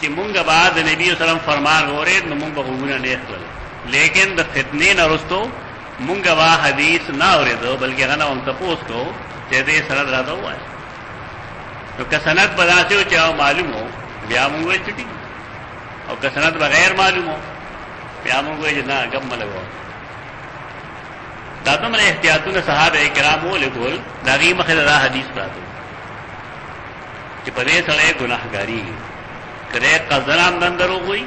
چې مونږ بعد نبی وسلم فرمان اورید نو مونږ غوونه نه خپل، لیکن د فتنې نه وروسته مونږ وا حدیث نه اوریدو، بلکې هغه هم تاسو کو چې دې سند راته وایي. نو که سند بداسه چې معلومو بیا مونږ وایي چې او که سند بغیر معلومو بیا مونږ وایي نه غم لګو. دا دومره احتیاطونه صحابه کرام ولګول دا غي مخه دا حدیث راته چې په دې سره ګناهګاری کده قصدن آمدن دروغ ہوئی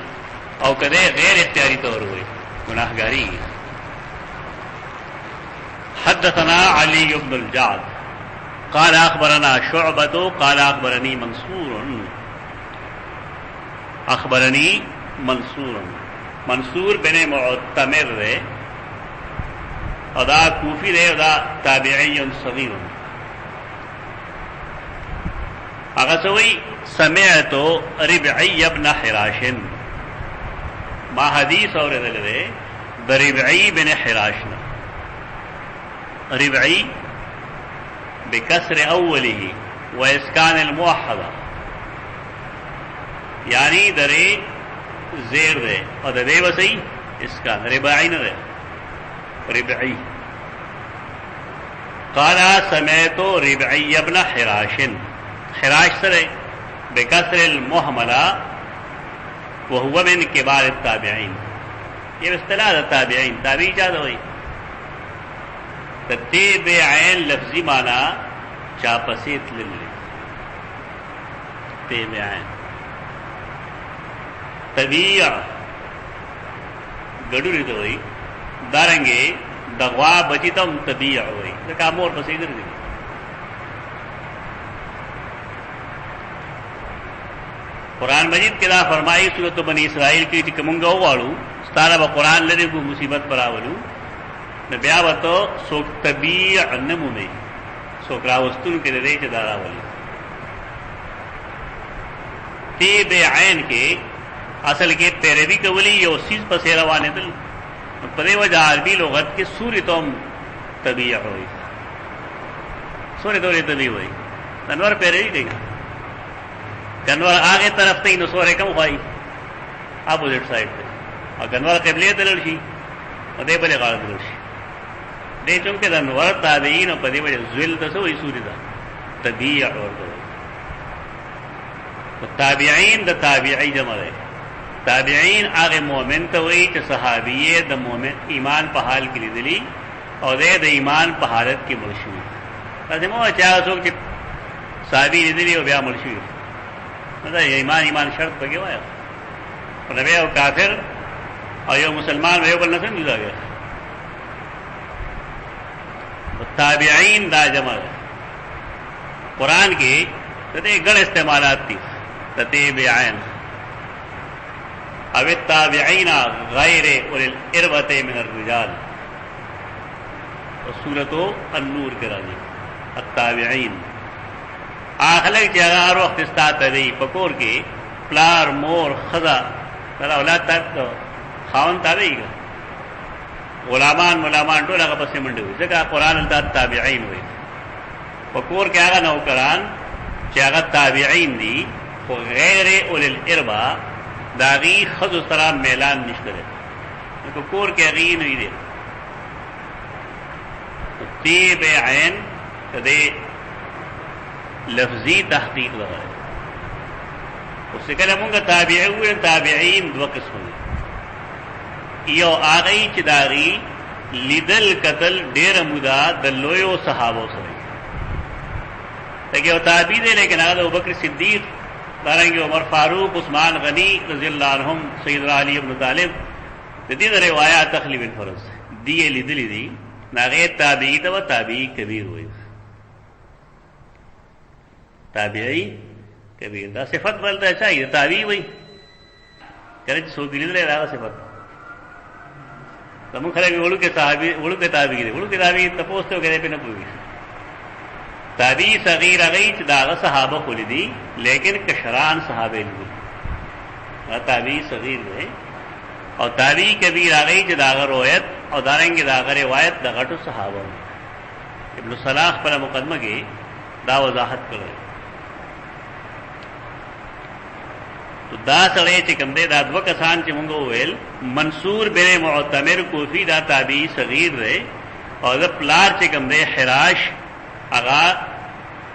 او کده غیر اختیاری طور ہوئی گناہگاری. حدثنا علی بن الجعد قال اخبرنا شعبۃ قال اخبرنی منصور منصور بن معتمر رے ادا کوفی رے ادا تابعی صغیر اغسوی سمعت ربعی ابن حراش ما حدیث اور دلوے دا ربعی بن حراش ربعی بکسر اوله و اسکان الموحدہ یعنی درے زیر دے اور دے وسی اسکان ربعی نہ دے ربعی قال سمعت ربعی ابن حراش حراش سرے بکسر المحملہ وهو من کبار التابعین. یہ اصطلاح تابعین تابعی جاد ہوئی تتیب عین لفظی مانا چاپسیت للی تیب عین طبیع گڑوری تو ہوئی دارنگے دغوا بچیتم طبیع ہوئی دکا مور پسیدر دی. قرآن مجید کے دا فرمائی سورۃ بنی اسرائیل کی کہ منگا واړو ستاره به قرآن لري کو مصیبت پر راولو نو بیا وته سوک طبیع نمونه سوک راوستون کې دې چې دا راولي تی به عین کې اصل کې پیروي کولی یو سیز پسې روانه دل په دې وجه عربي لغت کې سورتم طبیع وي سورې طبیع وي انور پیروي دی کنور آگے طرف تے نو سورے کم خواہی اپوزٹ سائڈ تے اور کنور قبلے دلڑ شی اور دے بلے غار دلڑ شی دے چونکہ دا نور تابعین اور پدے بلے زویل تسو وی سوری دا طبیع اور دو تابعین دا تابعی جمع دے تابعین آگے مومن تا وی چا صحابیے دا مومن ایمان پا حال کی لیدلی اور دے دا ایمان پا حالت کی مرشوی تاسے موہ چاہ سوک چا صحابی لیدلی اور بیا مرشوی ایمان شرط پکے ہوا نبی او کافر اور یو مسلمان ویو بل نسن جدا گیا. تابعین دا جمع قرآن کی تتے گڑ استعمالات تھی تتابعین او التابعین غیر اولی الاربۃ من الرجال سورۃ النور کے راجی التابعین آخلق چیغار وقت استاتا دی پکور کی پلار مور خدا ترا اولاد تا خاون تابعی گا غلامان ملامان ٹول اگا پس منڈی ہوئی سکا قرآن الداد تابعین ہوئی پکور کے آگا نوکران چیغا تابعین دی غیر اولی الاربا داغی خض سرام میلان نشترے پکور کے اغین ہوئی دی تیب عین دے لفظی تحقیق لگا ہے اس سے کہلے مونگا تابعی ہوئے تابعین دو قسم ہوئے یو آغی چداغی لیدل قتل دیر مدا دلویو صحابو سرے لیکن وہ تابعی دے لیکن آغا ابو بکر صدیق دارنگی عمر فاروق عثمان غنی رضی اللہ عنہم سیدنا علی بن طالب دین روایات تخلیب الفرض دیئے لیدلی دی ناغی تابعی تا و تابعی کبیر ہوئے تابعی کبیر دا صفت بلتا ہے چاہیے تابعی وہی کرے سو گلی دے رہا صفت تم کھڑے اڑو کے صحابی اڑو کے تابعی تپوستے ہو گئے پہ نہ پوری تابعی صغیر اگئی داغ صحابہ کھولی دی لیکن کشران صحابہ لگو تابعی صغیر ہوئے اور تابعی کبیر اگئی داغ روایت اور داریں گے داغ روایت دغٹ صحابہ ابن صلاح پر مقدمہ کی دا وضاحت کرے دا سړی چې کوم دی دا دوه کسان چې مونږ وویل منصور بن معتمر کوفی دا تابعی صغیر دی او دا پلار چې کوم دی حراش هغه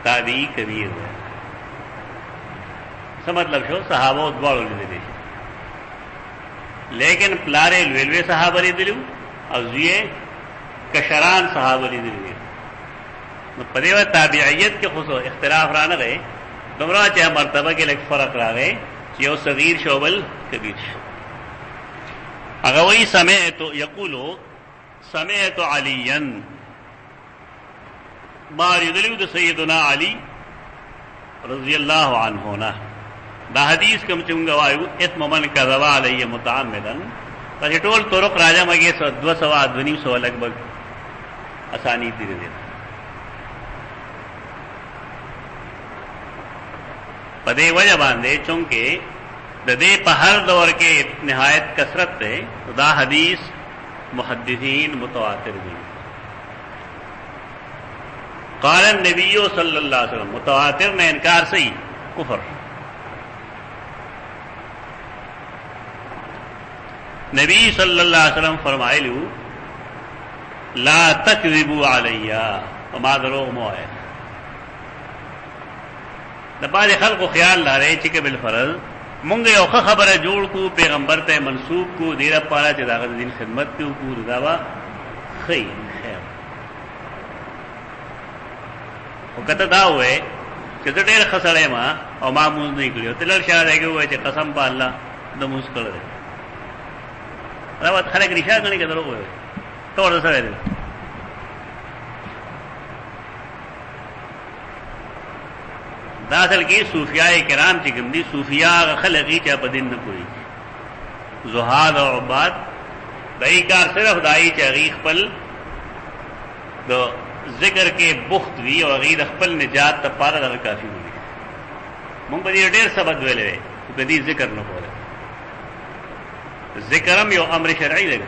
تابعی کبیر دی. څه مطلب شو؟ صحابه دواړو لیدلی لیکن پلارې لوی صحابه لیدلي او زوی کشران صحابه لیدلي. نو په دې تابعیت کې خو اختلاف را نه غی دومره چې مرتبه کې لږ فرق راغی چې یو صغیر شو بل کبیر شو. هغه وی سمعت یقول سمعت علیا ما لیدلو د سیدنا علی رضی الله عنه نه. دا حدیث کوم چې موږ وایو اسم من کذب علی متعمدا په ټول طرق راځه مګي 200 لګبګ اسانی دي دي. په دې وجه باندې چونکه د دې په هر دور کې نهایت کثرت ده دا حدیث محدثین متواتر دي. قال النبی صلی اللہ علیہ وسلم متواتر نے انکار صحیح کفر. نبی صلی اللہ علیہ وسلم فرمائے لو لا تکذبوا علی وما دروغ مو ہے. د بعض خلکو خیال لاره چې کې بالفرض مونږ یو خبره جوړ کو پیغمبر ته منسوب کو ډیره پاره چې داغه دین خدمت کو پور داوا خیر خیر او کته دا وې چې ډېر خسړې ما او ما مونږ نه کړیو تل شاده کې وې چې قسم په الله د موږ کړل راوت خلک رښتیا غني کړو وې تور سره دې دا اصل کې صوفیاء کرام چې کوم دي صوفیاء خلقی چې په دین نه کوي زهاد او عباد دای کار صرف دای چې غی خپل د ذکر کې بخت وی او غی د خپل نجات ته پاره د کافی وي. مونږ په دې ډېر سبق ویلې په دې ذکر نه کوله. ذکرم یو امر شرعي دی.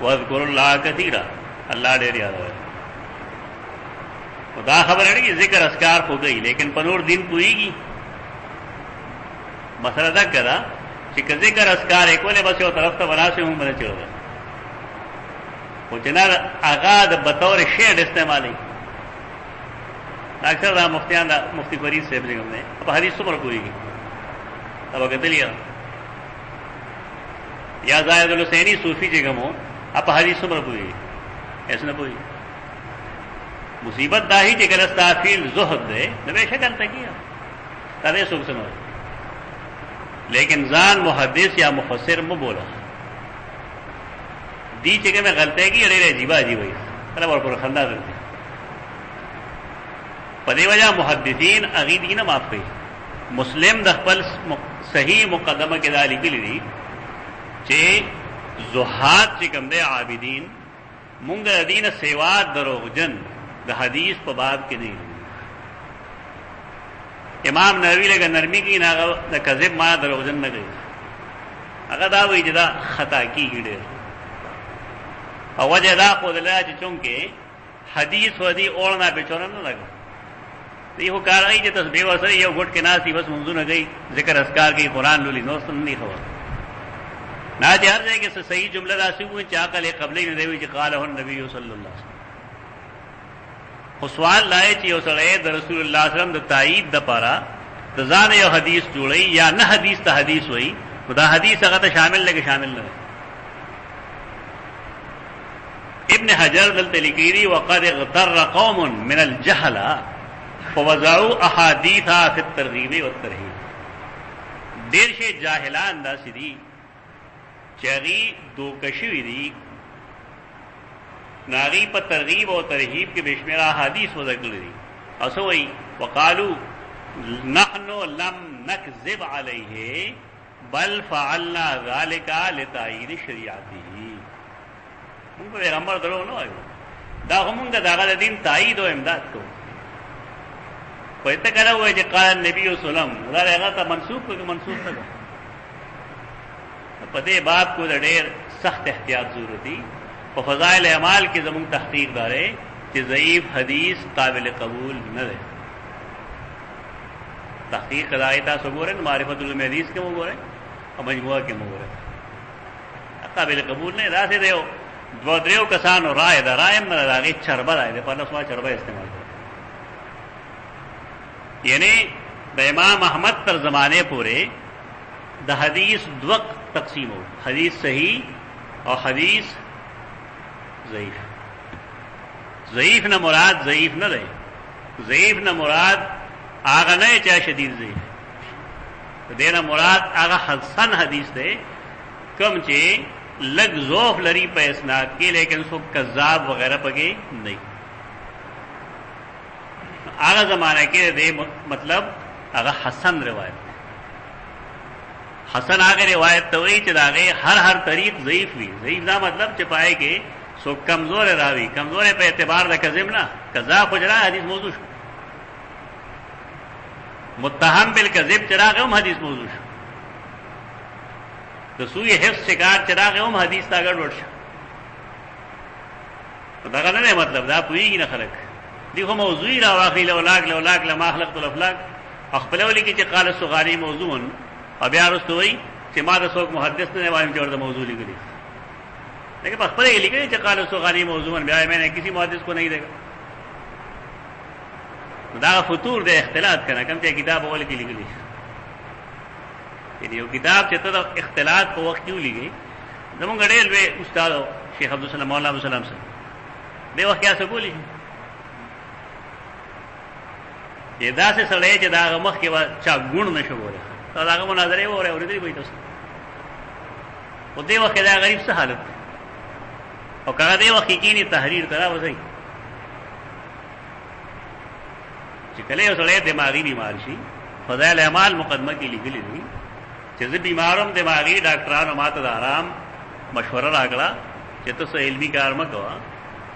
واذکر الله کثیرا الله ډېر یاد وي. دا خبر ہے کہ ذکر اذکار ہو گئی لیکن پنور دین پوئی گی مسئلہ دا کرا کہ ذکر اذکار ایک والے بس یو طرف تا بنا سے ہوں بنا چڑھ گا وہ چنار آغاد بطور شیڈ استعمالی اکثر دا مفتیان دا مفتی فرید صاحب جگم نے اب حدیث سمر پوئی گی اب اگر دلیا یا زائد الحسینی صوفی جگم ہو اب حدیث سمر پوئی گی ایسا نہ پوئی. مصیبت دا ہی کہ گلستافیل زہد دے نبی شکل تکیا تبے سوک سنو لیکن زان محدث یا مفسر مو بولا دی چکے میں غلطے کی اڑے رہے جیبا جی وہی طلب اور پر خندہ کرتے پدے وجہ محدثین عقیدی نہ معاف کئی مسلم دخپل صحیح مقدمہ کے دالی کے لیے چے زہاد چکم دے عابدین منگ دین سیوات دروغ جن دا حدیث پا باب کے نہیں. امام نووی لگا نرمی کی نا دا کذب ما دروغجن نہ گئی اگر دا وی جدا خطا کی گڑے او وجہ دا خود اللہ چی چونکہ حدیث ودی اوڑنا بیچونا نہ لگا یہ ہو کار آئی جی تسبیح وسر یہ گھٹ کے ناسی بس منظور نہ گئی ذکر اذکار کی قرآن لولی نوستن نہیں خبر نا جی ہر جائے کہ صحیح جملہ دا سوئی چاکل قبلی نے دیوی چی قالہ النبی صلی اللہ علیہ وسلم خو سوال لائے چې یو سړی د رسول الله صلی الله علیه وسلم د تایید د پاره د ځان یو حدیث جوړي یا نه حدیث ته حدیث وای دا حدیث هغه ته شامل لګي شامل نه. ابن حجر دلته لیکي وقد اغتر قوم من الجهل فوضعوا احاديث في الترغيب والترهيب. ډیر شي جاهلان داسې دي چې هغه دوکشوي دي ناغی پر ترغیب اور ترہیب کے بشمیرہ حدیث و ذکر دی اسوئی وقالو نحن لم نکذب علیہ بل فعلنا ذالک لتعیید شریعتی. ان کو پیغمبر درو نو آئیو دا ہمونگا داغا دین تائید و امداد کو کوئی تکرہ ہوئے جی قال نبی وسلم دا رہا تا منسوخ کو کہ منسوخ تکا پدے باب کو دا دیر سخت احتیاط ضرورتی فضائل اعمال کی زمون تحقیق دارے کہ ضعیف حدیث قابل قبول نہ رہے. تحقیق داغه تاسو ګورئ معرفت الحدیث کې وګورئ او مجموعه کې وګورئ قابل قبول نه راځي دیو دو دریو کسانو رائے دا رائم نه راغی چربه راځي په لاسو چربه استعمال کړ یعنی د امام احمد تر زمانے پورے د حدیث دو تقسیم ہو حدیث صحیح اور حدیث ضعیف ضعیف نہ مراد ضعیف نہ رہے ضعیف نہ مراد آگا نہ چاہے شدید ضعیف دینا مراد آگا حسن حدیث دے کم چے لگ ذوف لری پہ اسناد کی لیکن سو کذاب وغیرہ پگے نہیں آگا زمانہ کے دے مطلب آگا حسن روایت حسن آگے روایت تو وہی چلاگے ہر طریق ضعیف بھی ضعیف نہ مطلب چپائے کہ سو کمزور راوی کمزور پہ اعتبار دا کذب نہ کذاب کو چلا حدیث موضوع شو متہم بالکذب چراغ ہم حدیث موضوع شو تو سوئی حفظ شکار چراغ ہم حدیث تا گڑبڑ شو تو دا نہ مطلب دا پوئی گی نہ خلق دیکھو موضوعی را واخلی لولاک لما خلقت الافلاک اخبلولی کی چی قال الصغاری موضوعن اب یار اس تو وہی چی ما دا سوک محدث نے وایم چور دا موضوع لگلی لیکن اخبر یہ لکھے چی قال الصغاری موضوعن بیا میں نے کسی محدث کو نہیں دیکھا دا فطور دے اختلاط کرنا کم چاہے کتاب اول کی لگلی یعنی وہ کتاب چاہتا دا اختلاط کو وقت کیوں لگی دمون گڑیل بے استاد شیخ عبدالسلام مولانا عبدالسلام سے دے وقت کیا سکولی یہ دا سے سڑے چې دا مخ کې چا ګون نشو وره دا مناظره وره اورېدې وي تاسو او دې وخت دا غریب څه حالت او کله دې وخت کې نه تحریر کرا وځي چې کله یو سړی دماغي بیمار شي فضائل اعمال مقدمه کې لیکلي دي چې زه بیمارم دماغي ډاکټرانو ماته د آرام مشوره راکړه چې تاسو علمي کار مکوه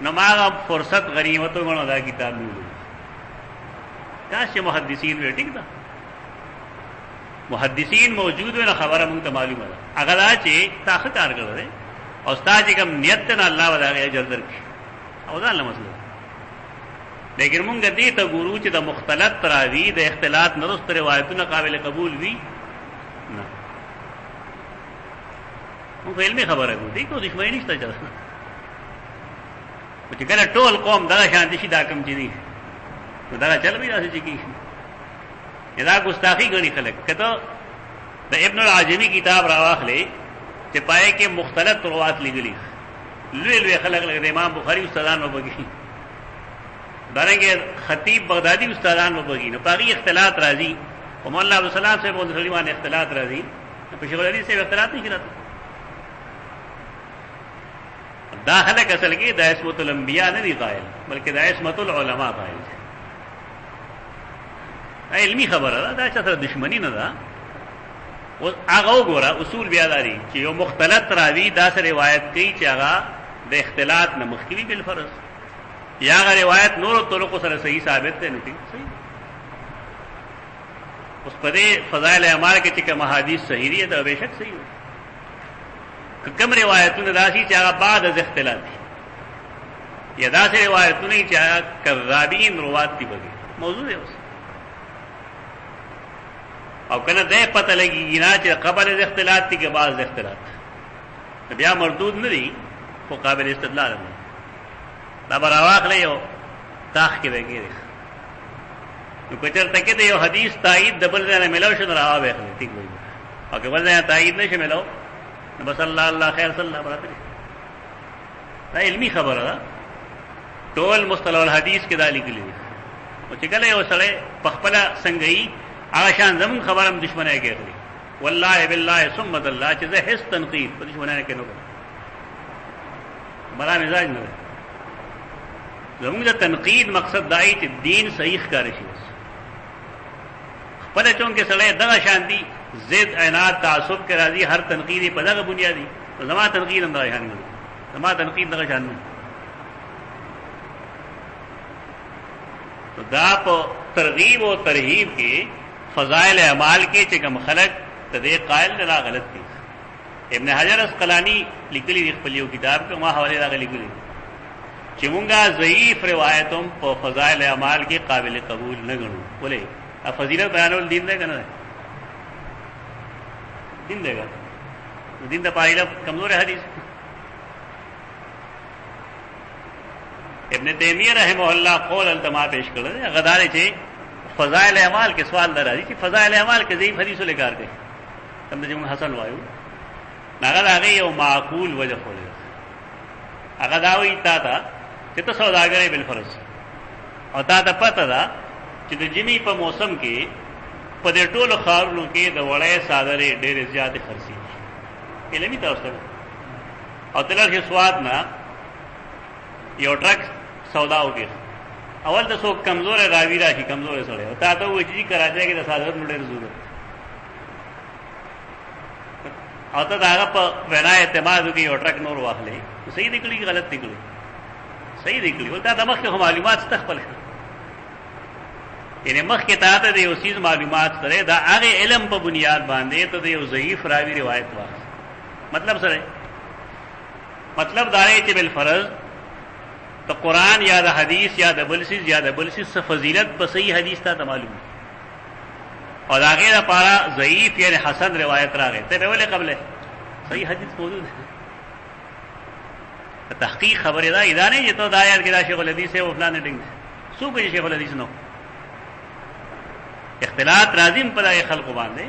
نو ما فرصت غنیمت غنو دا کتاب نیولو کاش محدثین وی ٹھیک دا محدثین موجود ہوئے نہ خبر مونږ ته معلومه ده اگر چې تاسو کار کړل او استاد کوم نیت نه الله ودا اجر درکړي او دا نه مسله لیکن مونږ دې ته ګورو چې د مختلط راوی د اختلاط نرست روایتونه قابل قبول وي نه مونږ علمي خبره کوو دې کو دښمنی نشته چا چې کله ټول قوم دا شان دي دا کم دي دا چل بھی راځي کی ادا گستاخی غنی خلق کته د ابن العجمی کتاب راواخلې چې پائے کې مختلف روایت لګلی لوی خلق لګ امام بخاری استادان وبږي دارنګه خطیب بغدادي استادان وبږي نو پاغي اختلاط راځي او مولانا عبد السلام سے بول سلیمان اختلاط راځي په شیخ الحدیث سے اختلاط نہیں کراته داخله اصل کې د عصمت الانبیاء نه دی قائل بلکې د عصمت العلماء قائل علمی خبره دا چې سره دشمنی نه ده او هغه وګوره اصول بیا داري چې یو مختلط راوی دا سره روایت کوي چې هغه د اختلاط نه مخکوي بل فرض یا هغه روایت نور طرق سره صحیح ثابت ده نه صحیح اوس په دې فضائل اعمال کې چې کوم حدیث صحیح دي دا به شک صحیح وي کوم روایتونه راشي چې هغه بعد از اختلاط دي یا دا سره روایتونه چې هغه کذابین روایت دي بږي موضوع دی اوس او کنه دې پته لګي نه چې قبل از اختلاط دي کې بعد از اختلاط بیا مردود نه دي خو قابل استدلال نه دا براواخله یو تاخ کې وګړي نو کچر تکي ته یو حدیث تایید دبل نه ملاو شنو راوي خلک ٹھیک وایي او که ول نه تایید نشه ملاو بس الله خیر صلی الله برابر دا علمی خبره ده ټول مصطلح الحدیث کې دالی کلی او چې کله یو سړی په خپل څنګه هغه شان زمون خبرم دشمنه کوي والله بالله ثم الله چې زه هیڅ تنقید په دشمنه کې نه کوم بلا مزاج نه زمون د تنقید مقصد دای چې دین صحیح ښکار شي خپل چون کې سړی دغه شان دي زید عناد تعصب کې راځي هر تنقیدی په دغه بنیادی زما تنقید هم دغه شان نه زما تنقید دغه شان نه تو دا په ترغیب او ترهیب کې فضائل اعمال کې چې کوم خلق تدې قائل نه غلط دي ابن حجر اسقلانی لیکلي دی خپل یو کتاب کې ما حواله راغلي لیکلي چې مونږه ضعیف روایتوم په فضائل اعمال کې قابل قبول نه ګڼو ولې فضیلت بیانول دین دے کنه دین دے گا دین د پایله کمزور حدیث. ابن تیمیہ رحمہ اللہ قول التما پیش کړل غدارې چې فضائل اعمال کې سوال درازي چې فضائل اعمال کې ضعیف حدیثو لیکار کوي تم چې موږ حسن وایو هغه هغه یو معقول وجه خولې هغه دا وی تا چې ته سوداګرې بالفرض او تا ته پته ده چې د جمی په موسم کې په دې ټولو خارونو کې د وړې صادرې ډېرې زیاتې خرڅي علمي تاسو او تلل سواد نه یو ټرک سودا وکړي اول د څوک کمزور راوی راشي کمزور سره او تا ته وایي چې کراچۍ کې د صادرات ډېر ضرورت او ته هغه په وینا اعتماد وکړي یو ټرک نور واخلې صحیح نکړي غلط نکړي صحیح نکړي ولته د مخکې معلومات استخپل یعنی مخکې ته د یو چیز معلومات سره دا هغه علم په بنیاد باندې ته د یو ضعیف راوی روایت واخلې مطلب سره مطلب دا دی چې بالفرض تو قرآن یا دا حدیث یا دا بلسیز یا دا بلسیز سے فضیلت با صحیح حدیث تا معلوم اور دا غیر پارا ضعیف یعنی حسن روایت را گئے تے بولے قبل ہے صحیح حدیث موجود ہے تحقیق خبر دا ادا نہیں یہ تو دایات کی دا شیخ الحدیث ہے وہ فلاں ڈنگ سو کہ شیخ الحدیث نو اختلاط رازم پر خلق باندھے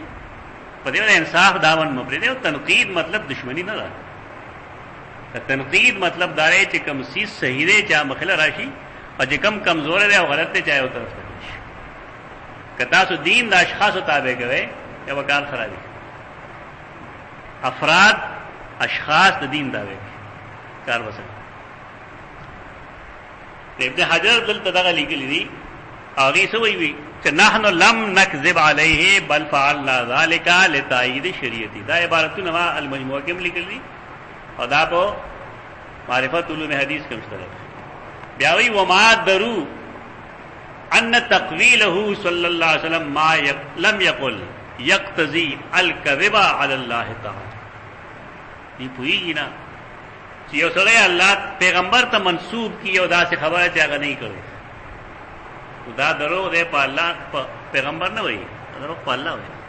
پدے انصاف دامن مبرے اور تنقید مطلب دشمنی نہ رہا تنقید مطلب دارے چې کم سیز صحیح دے چاہ مخلا راشی اور چې کم کمزور دے او غلط دے چاہے او طرف تک کتا سو دین دا اشخاص تابع گئے یا وکال خرابی افراد اشخاص دا دین داوے کار وسن ابن حجر دل تدغ لکلی دی آغی سوئی بھی کہ نحن لم نکذب علیہ بل فعلنا ذالک لتائید شریعتی دا عبارتو نما المجموع کم لکلی دی اور دا پو معرفت علوم حدیث کے مشترک بیاوی وما درو ان تقویلہ صلی اللہ علیہ وسلم ما لم یقل یقتضی الکذب علی اللہ تعالی یہ پوئی گی نا چیو سرے اللہ پیغمبر تا منصوب کی او دا سے خبر ہے چاہا نہیں کرے دا درو دے پا اللہ پیغمبر نہ ہوئی درو پا اللہ ہوئی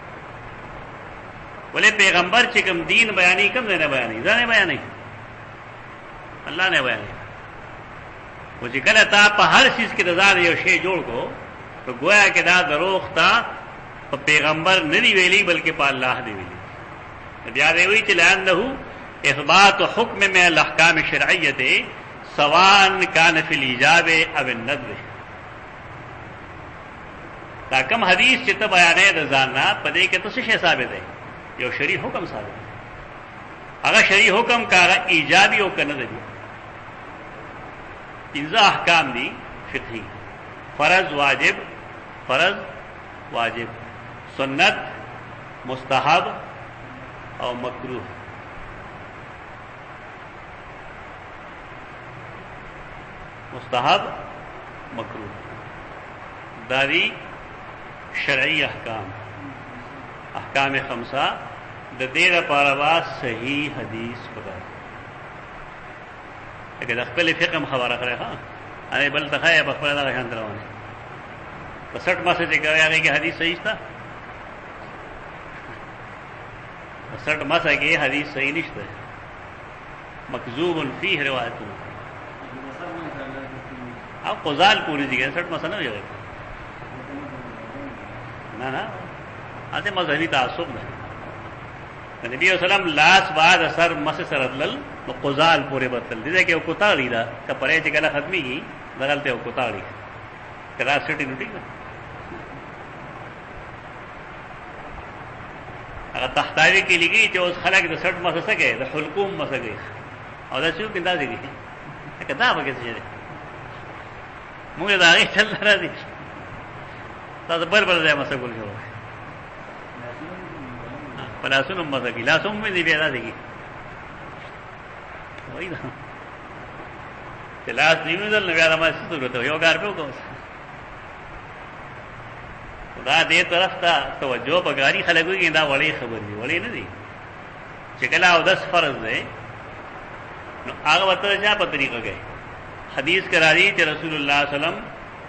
بولے پیغمبر چکم دین بیانی کم نے بیانی نے بیانی اللہ نے بیانی وہ چکل تا پا ہر چیز کی رضا یو شے جوڑ کو تو گویا کہ دا دروغ تا پا پیغمبر ندی ویلی بلکہ پا اللہ دی ویلی بیا دے ہوئی چلے انہو اثبات حکم میں الاحکام شرعیت سوان کان فی الایجاب او الندب تا کم حدیث چتا بیانے دا زاننا پدے کہ تو سے ثابت ہے یو شریع حکم ثابت اگر شریع حکم کا ایجابی ہو کر نہ دی پنځه احکام دی فقہی فرض واجب سنت مستحب او مکروہ مستحب مکروہ داری شرعی احکام خمسہ د دې لپاره وا صحیح حدیث پکار اگر خپل فقه خبره کړه ها اې بل تخای په خپل نه شان روانه په 60 ماسه چې کوي هغه کې حدیث صحیح تا 60 ماسه کې حدیث صحیح نشته مکذوب فيه روایت او قزال پوری دي 60 ماسه نه وي نه اته مذهبي تعصب نه نبی وسلم لاس بعد اثر مس سردل نو قزال پورے بدل دي کہ کوتاړي دا کپڑے چې کله ختمي کی بدلته او کوتاړي کلا سټي نټي هغه تحتاوی کې لګي چې اوس خلک د 60 مس سکے د حلقوم مسګي او دا څو کنده دي کدا به کې څه موږ دا یې چل راځي تاسو بل ځای مسګول شو پلاسونو مسګي لاسوم دې بیا راځي وای دا لاس نیمه دل نه بیا ما ستورته یو کار په کوم دا دې طرف ته توجه بغاری خلګوږي دا وړي خبر دي وړي نه دي چې کله او 10 فرض ده نو هغه وته چا په طریقه کې حدیث کرا دي چې رسول الله صلی الله علیه وسلم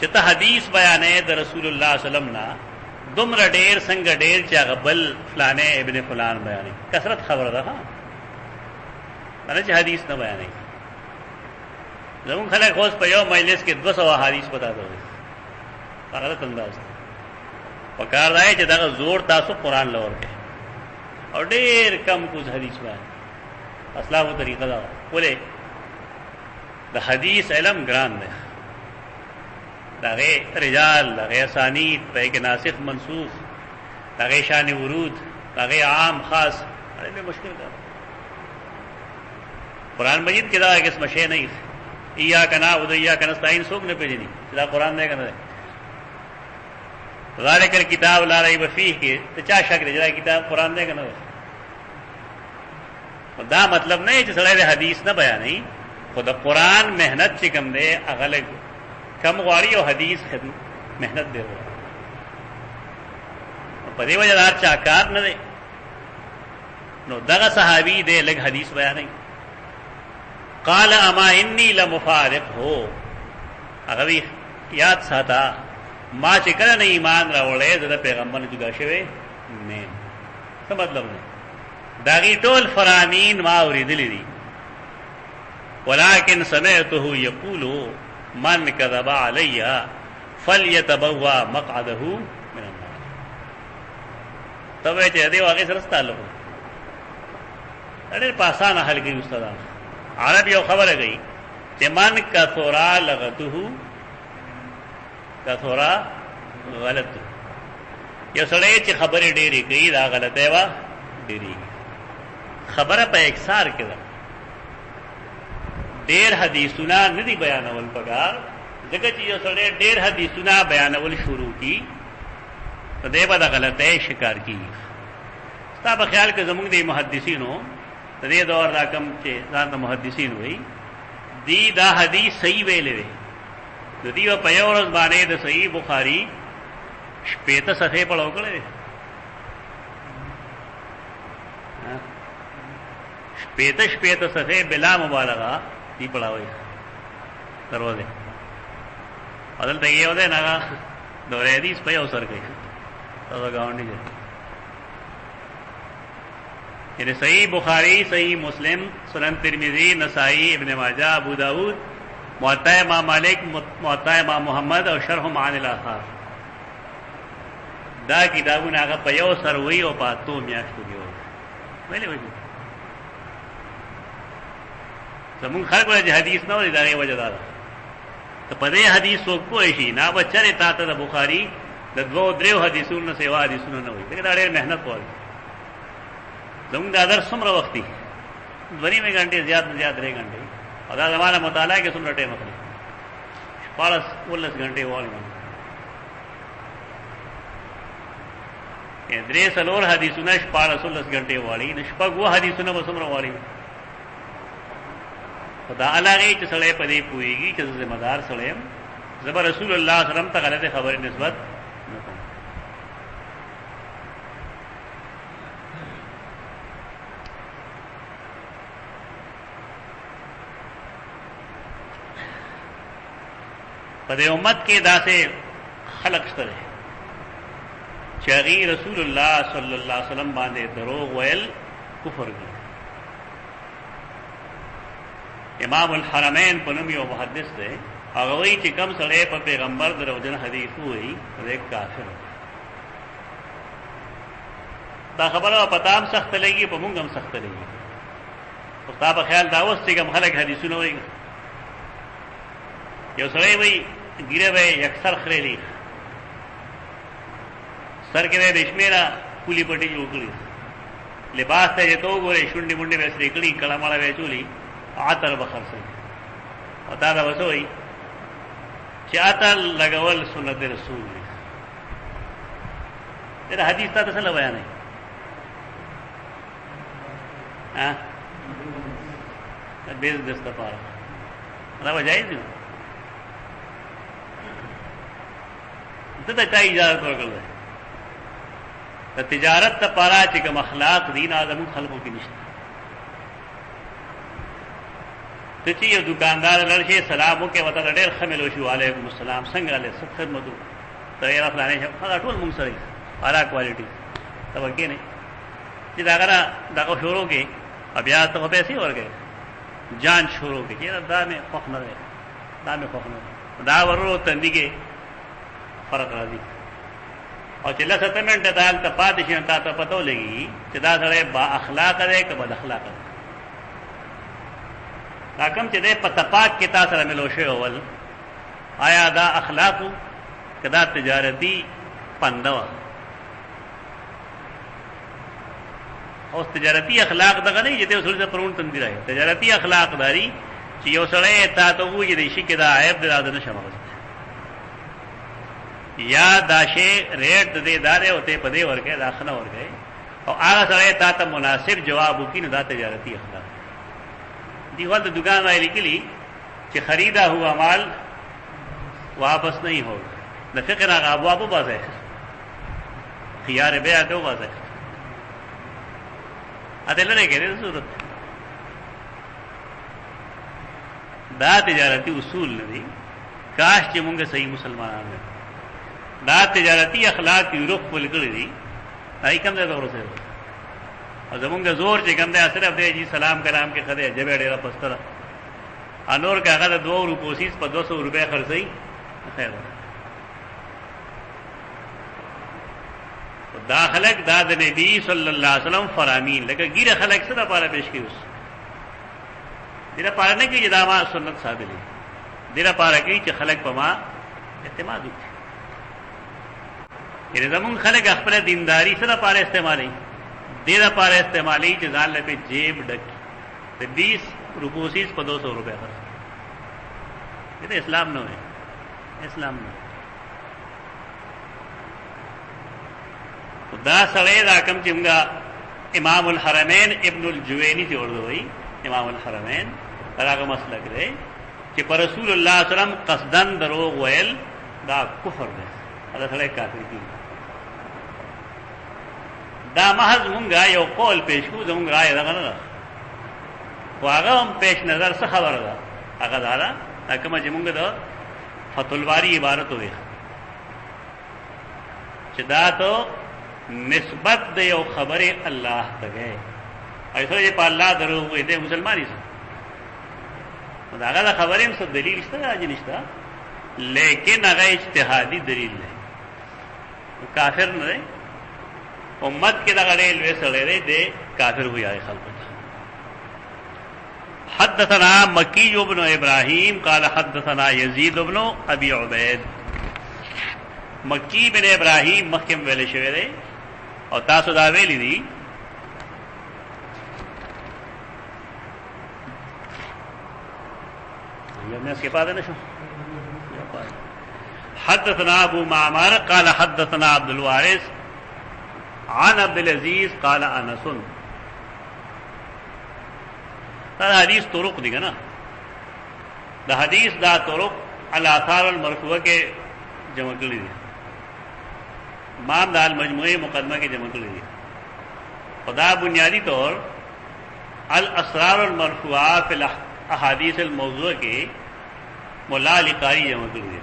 چې ته حدیث بیانې د رسول الله صلی الله علیه وسلم نه دومره ډېر څنګه ډېر چې هغه بل فلانه ابن فلان بیانې کثرت خبره ده ها نه چې حدیث نه بیانې زمون خلک اوس په یو مجلس کې 200 حدیث پتا ده غلط انداز پکار دی چې دا زور تاسو قران لور کې او ډېر کم کوز حدیث بیان اسلامو طریقه دا ولې د حدیث علم ګران دی داغه رجال داغه اسانید په کې ناسخ منسوخ داغه شان ورود داغه عام خاص اړې مشکل ده قران مجید کې دا قسم شی نه ایا کنا او ایا کنا استاین څوک نه پیژني دا قران نه کنه ذالک الکتاب لا ریب فیه کې ته چا شک لري دا کتاب قران نه کنه دا مطلب نه چې سړی د حدیث نه بیانې خو د قران مهنت چې کوم دی هغه لګ کم غواړي او حدیث خدمت مهنت دی په دې وجه دا چا کار نه دی نو دغه صحابي دی لګ حدیث بیانې قال اما انی لمفارق هو هغه یاد ساته ما چې کله نه ایمان راوړې د پیغمبر جدا شوی نه څه مطلب نه داغي ټول فرامین ما اوریدلې دي ولكن سمعته يقول من كذب علي فليتبوأ مقعده من النار تبه چې دې واقع سره تعلق اړ په اسانه حل کې استاد عرب یو خبره گئی چې من کثرا لغته کثرا غلط یو سړی چې خبرې ډېرې کوي دا غلطه وا ډېرې خبره په اکثار کې ده ډېر حدیثونه نه دي بیانول پکار ځکه چې یو سړی ډېر حدیثونه بیانول شروع کی ته دې به دا غلطه شکار کی ستا په خیال کې زموږ د محدثینو د دې دور دا کم چې ځان د محدثین وي دی دا حدیث صحیح ویلې وي د دې په یو ورځ باندې د صحیح بخاری شپېته صفحې پڑھو کړې شپېته صفحې بلا مبالغه دی پڑھاوي دروازه بدل ته یو ده نه دورې حدیث په یو سر کې دا گاونډي دي یعنی صحیح بخاری صحیح مسلم سنن ترمذی نسائی ابن ماجہ ابو داود موطا امام مالک موطا امام محمد او شرح معانی الاثار دا کتابونه هغه په یو سر وی او په تو میاشتو کې وي ویلې وایي زمون خلک ولې حدیث نه ولې دا یې وجه ده ته په دې حدیث وو کوی شي نه بچره تا ته د بخاری د دوه درو حدیثونو سیوا حدیثونو نه وي دا ډېر مهنت وایي زمون دا درس څومره وخت دی 2 غنټې زیات 3 غنټې او دا زمانه مطالعه کې څومره ټیم اخلي 14 غنټې وایي درې څلور حدیثونه 14 غنټې وایي نشپږ و حدیثونه به څومره وایي خدا علاوه چې سړی په دې پويږي چې ذمہ دار سړی زبر رسول الله صلی الله علیه وسلم ته غلطه خبره نسبت نه کوي په دې امت کې داسې خلق شته چې رسول الله صلی الله علیه وسلم باندې دروغ ویل کفر دی امام الحرمین په نوم یو محدث دی هغه وایي چې کوم سړی په پیغمبر دروغجن حدیث وایي هغه کافر دا خبره پتا هم سخت لګي په موږ هم سخت لګي او تا په خیال دا اوس چې کوم خلک حدیثونه وایي یو سړی وایي ګیره به اکثر خړېلی سر کې د شمیرا پولی پټي جوړ کړی لباس ته ته وګورې شونډې منډې به سړې کړي کله مالا به چولی عطر بخر سي او دا وسوي چې عطر لګول سنت رسول دی دا حدیث ته څه بیان دی ها بیز دسته پاره دا وجایز دی ته ته اجازه ورکړل د تجارت ته پاره چې کوم اخلاق دین اعظم خلقو کې نشته ته چې یو دکاندار لړشي سلام وکړي وته ډېر خملو شو علیکم السلام څنګه له ست خدمتو ته یې رافلانې هغه ټول موږ سره اعلی کوالټي ته وکړي نه چې دا غره دا شروع کې بیا ته پیسې ورکړي جان شروع کې چې دا مې خوښ نه دی دا مې خوښ نه دا ورو تندې کې فرق راځي او چې لسه منټه دال ته پاتې شي ته ته پتو لګي چې دا سره با اخلاق دی که بد اخلاق دی دا کوم چې دی په تپاک کې تاسو سره ملو شوی اول آیا دا اخلاقو که دا تجارتي پنده وه اوس تجارتي اخلاق دغه نه چې دی سړي ته پرون تندې راځي تجارتي اخلاق داري چې یو سړی تا ته وایي د شي کې دا عیب دی دا نه شمه یا دا شی ریټ دې دارې او ته پدې ورکه داخله ورکه او هغه سره تا ته مناسب جواب وکړي نو دا تجارتي اخلاق دیوال د دکان والی لیکلی چې خریدا ہوا مال واپس نہیں ہوگا د فقر هغه ابواب بازه خيار بيع دو بازه اته لره کې ضرورت دا تجارتي اصول نه دي کاش چې مونږ صحیح مسلمانان دا تجارتي اخلاق یې روح په لګړي دي دای کوم ځای ته ورسېږي او زمونږ زور چې کوم دی صرف دی جی سلام کلام کې خدای جبه ډیره پستره انور کاغه د 2 روپو سیس په 200 روپے خرڅي خیر دا خلق دا د نبی صلی الله علیه وسلم فرامین لکه ګیره خلق سره پاره پیش کیوس دیره پاره نه کې دا ما سنت ثابتې دیره پاره کې چې خلق په ما اعتماد وکړي یعنی زمون خلق خپل دینداری سره پاره استعمالي دیره پاره استعمالي چې ځان له په جیب ډک ته 20 روپو سیس په 200 روپے خرڅ دې اسلام نه وي اسلام نه دا سړی دا کم چې موږ امام الحرمین ابن الجوینی ته ورته امام الحرمین هغه مسلک دی چې پر رسول الله صلی الله علیه وسلم قصدن دروغ ویل دا کفر دی دا سړی کافر دی دا محض مونږه یو قول پیش کو زمونږ رائے دغه نه واغه هم پیش نظر څه خبره ده هغه دا کوم چې مونږ د فتح الباری عبارت وي چې دا ته نسبت د یو خبره الله ته گئے ایسو چې په الله درو وي د مسلمانۍ سره دا هغه خبره هم څه دلیل شته راځي نشته لیکن هغه اجتهادي دلیل دی کافر نه دی امت کې دا غړې لوي سره دی کافر وي هغه خلک حدثنا مکی بن ابراہیم قال حدثنا یزید بن ابی عبید مکی بن ابراہیم مخکم ویل شوی دی او تاسو دا ویلی دي یمه اس کے بعد نشو حدثنا ابو معمر قال حدثنا عبد الوارث عن عبد العزيز قال انس دا حدیث طرق دی نا دا حدیث دا طرق الاثار المرفوعه کې جمع کړی دي امام دال مجموعه مقدمه کې جمع کړی دي خدا بنیادی طور الاسرار المرفوعه فی الاحاديث الموضوعه کې مولا لقاری جمع کړی دي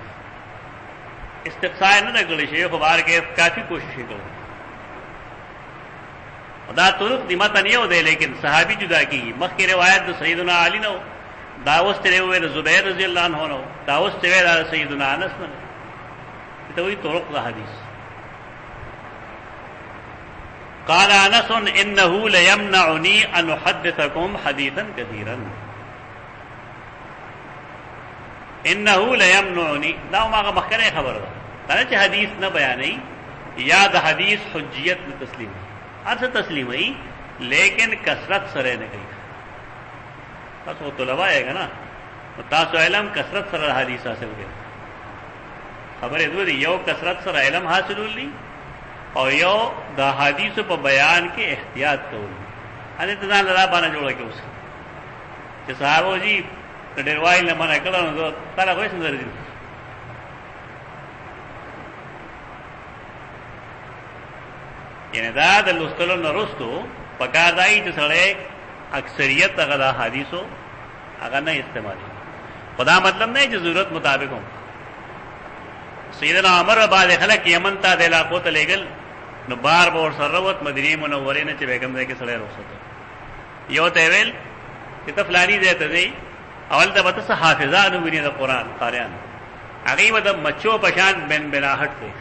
استقصاء نه کړی شیخ بار کې کافی کوشش کړو دا طرق دی متن یو دی لیکن صحابی جدا کی مخکې روایت د سیدنا علی نو داوس ته ویل زبیر رضی الله عنه نو داوس ته ویل سیدنا انس نو ته وی طرق د حدیث قال انس انه ليمنعني ان احدثكم حديثا كثيرا انه ليمنعني دا ما مخکره خبره ده چې حدیث نه بیانې یا د حدیث حجیت نه تسلیم ارسه تسلیم ہے لیکن کثرت سره نه کوي تاسو طلبا ہے نا تاسو علم کثرت سره حدیث حاصل کړئ خبره دوی یو کثرت سره علم حاصلولي او یو د حدیث په بیان کې احتیاط کول ان ته ځان لرا باندې جوړه کې اوس چې صحابه جی ډېر وایي نه منع کړو نو تعالی وایي څنګه درځي یعنی دا د لوستلو نه وروسته پکار دی چې سره اکثریت هغه د حدیثو هغه نه استعمالي. خدا مطلب نه چې ضرورت مطابق هم. سیدنا عمر بعد خلک یمن ته د علاقو ته لېږل، نو بار به ورسره ووت مدینې منورې نه چې بیګم ځای کې سړی رخصت یو ته ویل چې ته فلاني ځای ته ځې، اول ته به ته څه حافظان ووینې د قرآن قاریان، هغوی به د مچو په شان بن بناهټ دی.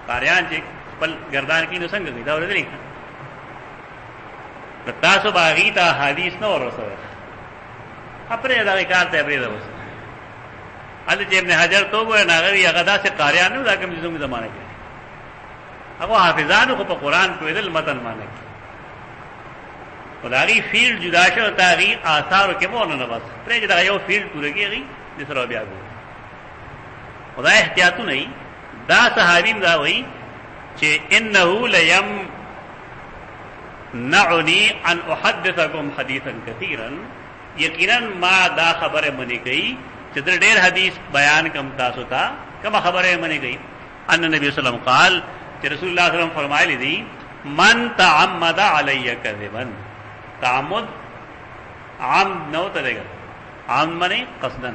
قاریان چې خپل ګردان کښي نو څنګه کوي دا اورېدلي که نو تاسو به هغوی ته حدیث نه ور رسوئ، پرېږده هغې کار ته یې پرېږده اوس. هلته چې ابن حجر ته وګورئ نو هغه وي هغه داسې قاریان نه وو دا کوم چې زموږ زمانه کې هغه حافظانو خو په قرآن پوهېدل متن معنی کې، خو د هغې فیلډ جدا شو ته هغې آثارو کې مو نه بس پرېږده دغه یو فیلډ پوره کړي هغې د سره بیا ګورو. خو دا احتیاطونه وي. دا صحابي دا وایي چې انه لیمنعنی ان احدثکم حدیثا کثیرا، یقینا ما دا خبره منی کوي چې در ډېر حدیث بیان کم تاسو ته کومه خبره منی کوي. ان نبی صلی الله علیه وسلم قال چې رسول الله صلی الله علیه وسلم فرمایلی دي من تعمد علی کذبا، تعمد عمد نو تلګا، عمد منی قصدن،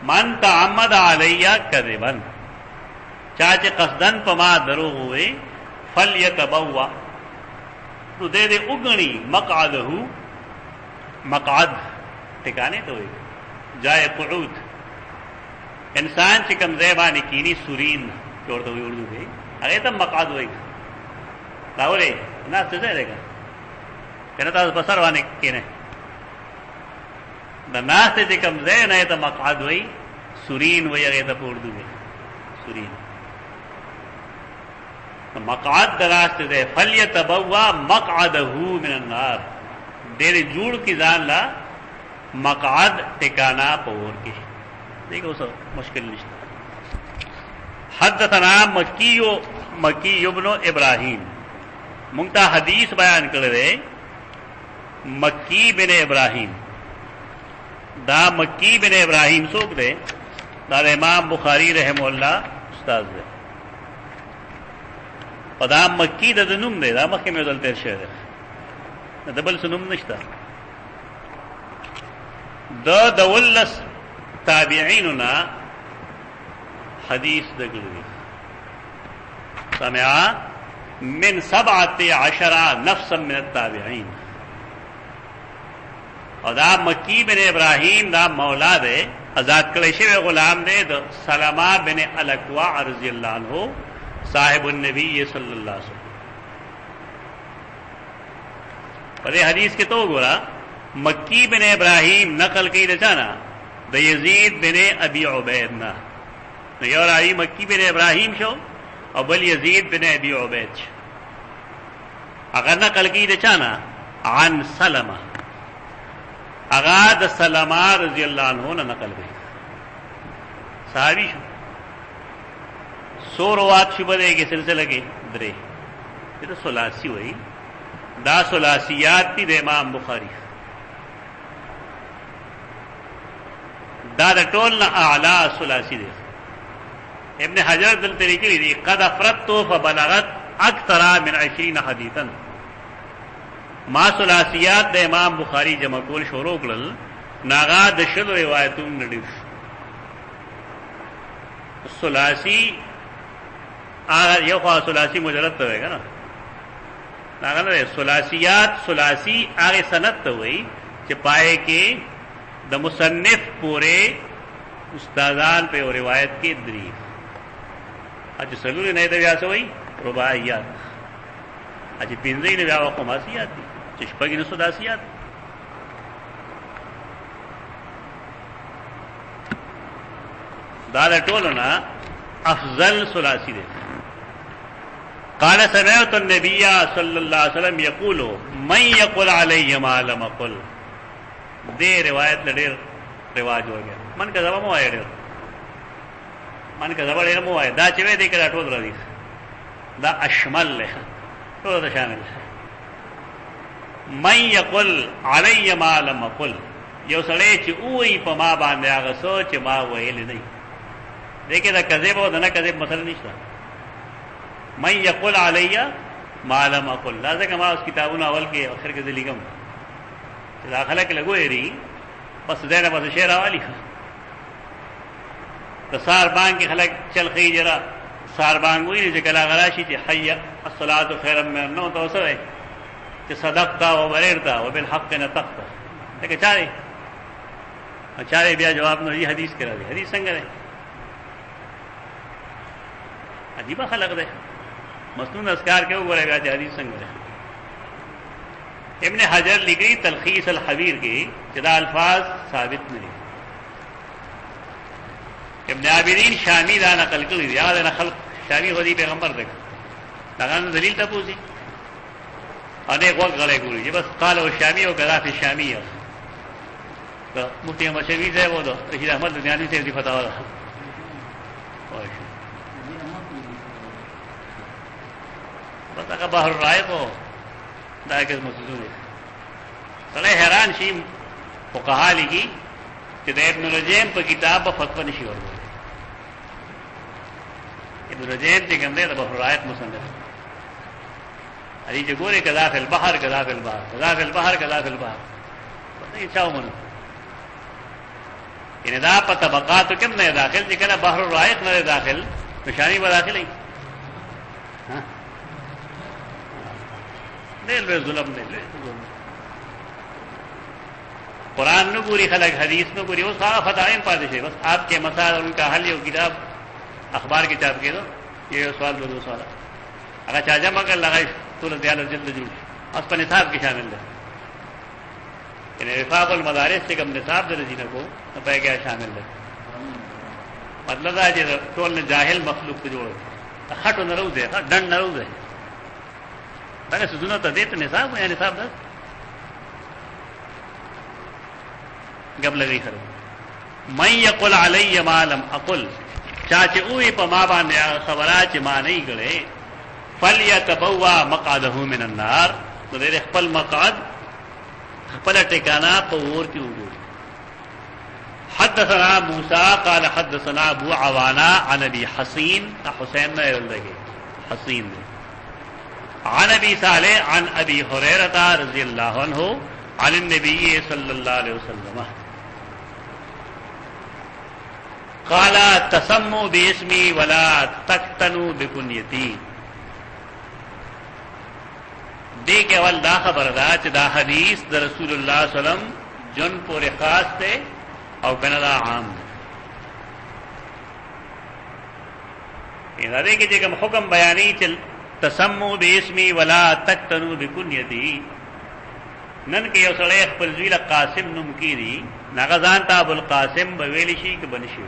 من تعمد علی کذبا، چا چې قصدن په ما دروغ وې فلیتبوا نو دې دې وګڼي مقعده، مقعد ټکانه ته وي جای قعود، انسان چې کوم ځای باندې کینی سورین ورته وي اردو کې هغه ته مقعد وایي. دا ولې نه څه ځای دی کنه تاسو بسر باندې کینه د ناس ته کوم ځای نه ته مقعد وایي، سورین وایي هغه ته په اردو کې سورین. مقعد دراسته ده فلیتبوا مقعده من النار، ډېر جوړ کی ځان لا مقعد ټکانا پور کې دیکھو سو مشکل نشته. حدثنا مکی ابن ابراہیم مونږ حدیث بیان کړی دی مکی بن ابراہیم. دا مکی بن ابراہیم څوک دی؟ دا امام بخاری رحم الله استاد دی. او دا مکی د نوم دی، دا مخکې مې ځل تیر شوی دی، د بل څه نوم نشته. د ولس تابعینو نه حدیث دګړي سمع من 17 نفسا من التابعین. او دا مکی بن ابراہیم دا مولا دے، آزاد کړی شوی غلام دے د سلمہ بن الاکوع رضی اللہ عنہ صاحب النبی صلی اللہ علیہ وسلم. پر حدیث کے تو گورا مکی بن ابراہیم نقل کی رچانا د یزید بن ابی عبید نا، یو راوی مکی بن ابراہیم شو او بل یزید بن ابی عبید شو. اگر نقل کی رچانا عن سلمہ، اغا د سلمہ رضی اللہ عنہ نے نقل کی صحابی شو. سو روات شبدے کے سلسلہ کے درے یہ تو سلاسی ہوئی، دا سلاسیات تی د امام بخاری، دا د ټول نه اعلی سلاسی دی. ابن حجر دل طریقې دی قد افردت فبلغت اکثر من 20 حدیثا، ما سلاسیات د امام بخاری جمع کول شروع کړل ناغا د شل روایتون نډیر. سلاسی هغه یو خوا سلاسی مجرد ته وایي کنه، هغه نه سلاسیات سلاسی هغه سند ته وایي چې پائے کې د مصنف پورے استادان په روایت کې دری اج سلوی نه دی ویاسه وایي رباعیات، اج پینځه نه بیا خماسیات دي چې شپږ نه سداسیات. دا ټولنا افضل سلاسی دی. قال سمعت النبي صلی الله علیه وسلم یقول من یقل علی ما لم اقل. دې روایت لډیر رواج ہو گیا، من کا زبا مو آیا ډیر، من کا زبا ډیر مو آیا دا چې وې دې کړه ټول راځي، دا اشمل له ټول دا شامل. من یقل علی ما لم اقل، یو سړی چې وې په ما باندې هغه سوچ ما ویل نه، دیکھے دا کذب او نه کذب مسله نشته. من یقل علی ما لم اقل، لازم ما اس کتابونو اول کې اخر کې لیکم داخله کې لګوي بس دینه بس شعر والی د سار باندې خلک چل خي جرا سار باندې وی چې کلا غراشي چې حي الصلاه خير من النوم توسره چې صدقتا او بررتا او بالحق نطقتا دغه چاره بیا جواب نو دی حدیث کرا دی حدیث څنګه دی عجیب خلق دی مسنون اذکار کې وګورئ بیا حدیث څنګه دی ابن حجر لکھی تلخیص الحبیر کی چې دا الفاظ ثابت نه دي ابن عابدین شامی دا نقل کړی دی هغه خلق شامی هدي پیغمبر دی دا دلیل ته پوسی انیک وقت غلې ګوري چې بس قال او شامی او غلاف شامی تو مفتی مشوی سے وہ تو رشید احمد دنیانی سے فتاوا رہا بس اگر بحر رائے تو دائقہ مسجون ہے صلی حیران شی فقہا لگی کہ دا ابن رجیم پا کتاب با فتوہ نشی ورگو ابن رجیم تی کم دے دا بحر رائے مسند علی جو گورے کذا فی البحر کذا فی البحر کذا فی البحر کذا فی البحر بس یہ چاہو منو ان دا په طبقات کوم نه داخل چې کله بحر الرائق نه داخل نشانی به داخل ای ها نه له ظلم نه قرآن نو ګوري خلک حدیث نو ګوري او صاحب فتاوین پاتې شي بس آپ کے مسائل ان کا حل یو کتاب اخبار کی چاپ کې دو یہ سوال دو سوال اگر چا جمع کر لگای ټول دیال جلد جوړ اس په نصاب کې شامل ده ان وفاق المدارس سے کم نصاب در جنہ کو پہ گیا شامل ہے مطلب ہے کہ ٹول نے جاہل مخلوق کو جوڑ ہٹ نہ رو دے ڈنڈ نہ رو دے تاکہ سنو تو دیتے نصاب یا نصاب دس گب لگی کرو میں یقل علی ما لم اقل چاچے اوئی پا ما باندے خبرات چے ما نہیں گڑے فلیتبوا مقعدہ من النار تو دے خپل مقعد خپل ٹکانا پور کی وګوري حدثنا موسى قال حدثنا ابو عوانة عن ابي حسين حسين نے لگے حسين عن ابي صالح عن ابي هريرة رضي الله عنه عن النبي صلى الله عليه وسلم قال تسموا باسمي ولا تقتنوا بكنيتي دے کے اول دا خبر دا چې دا حدیث دا رسول اللہ صلی اللہ علیہ وسلم جن پورے خاص تے او کندا عام دا دے کہ جگم حکم بیانی چل تسمو باسمی ولا تقتنو بکنیتی نن کے یو سڑے خپل زوی له قاسم نوم کی دی ناغزان تا ابو القاسم بویلی شي کہ بنشي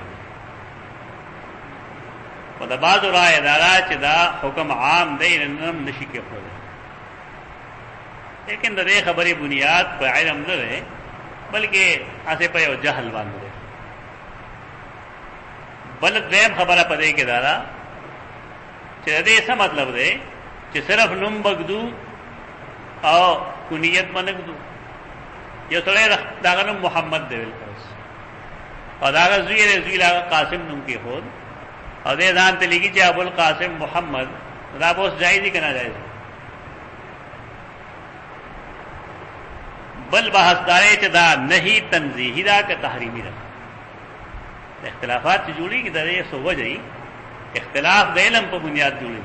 و دا بعض رائے دارا چې دا حکم عام دی نن نشي کې خو لیکن دا دے خبری بنیاد پہ علم نہ رہے بلکہ آسے پہ جہل باندھ رہے بلکہ دیم خبر پدے کے دارا چہ دے ایسا مطلب دے کہ صرف نم بگدو او کنیت منگدو یہ سڑے داغا نم محمد دے بالکرس اور داغا زوی لاغا قاسم نم کی خود اور دے دان تلیگی چہ ابو القاسم محمد دا بوس جائزی کنا جائزی بل بحث دارے چدا نہیں تنزیہی دا کہ تحریمی دا اختلافات سے جوڑی کہ در سو وجہی اختلاف دا علم پا بنیاد جوڑی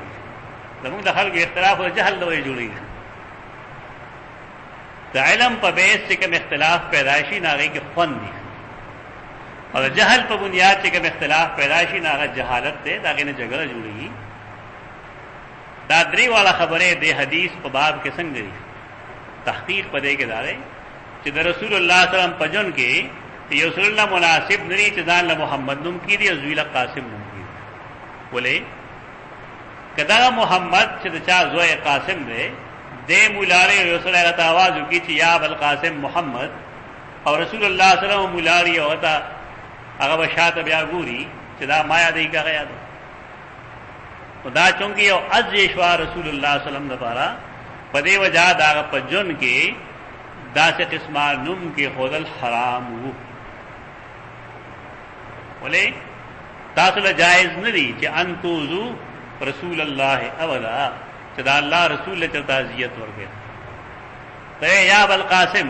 لمن دا خلق اختلاف و جہل دوئے جوڑی دا علم پا بیس سے کم اختلاف پیدائشی ناغی کے فن دی اور جہل پا بنیاد سے کم اختلاف پیدائشی ناغی جہالت دے تاکہ نے جگڑا جوڑی دا دری والا خبریں دے حدیث پا باب کے سنگری تحقیق پدے کے دارے کہ رسول اللہ صلی اللہ علیہ وسلم پجن کے یہ رسول اللہ مناسب نری چدان محمد نم کی دی زویل قاسم نم کی دی بولے کدا محمد چا زوئے قاسم دے مولارے رسول اللہ آواز کی چی یا ابو القاسم محمد اور رسول اللہ صلی اللہ علیہ وسلم مولاری ہوتا اگر بشات بیا گوری چدا مایا دی کا گیا دے دا چونکہ یو از یشوا رسول اللہ صلی اللہ علیہ وسلم دپارا پدے وجہ داغ پجن کے دا سے قسمہ نم کے خودل حرام ہو بولے تاصل جائز ندی کہ انتوزو رسول اللہ اولا چدا اللہ رسول چا تعزیت ورگے تو یا ابو القاسم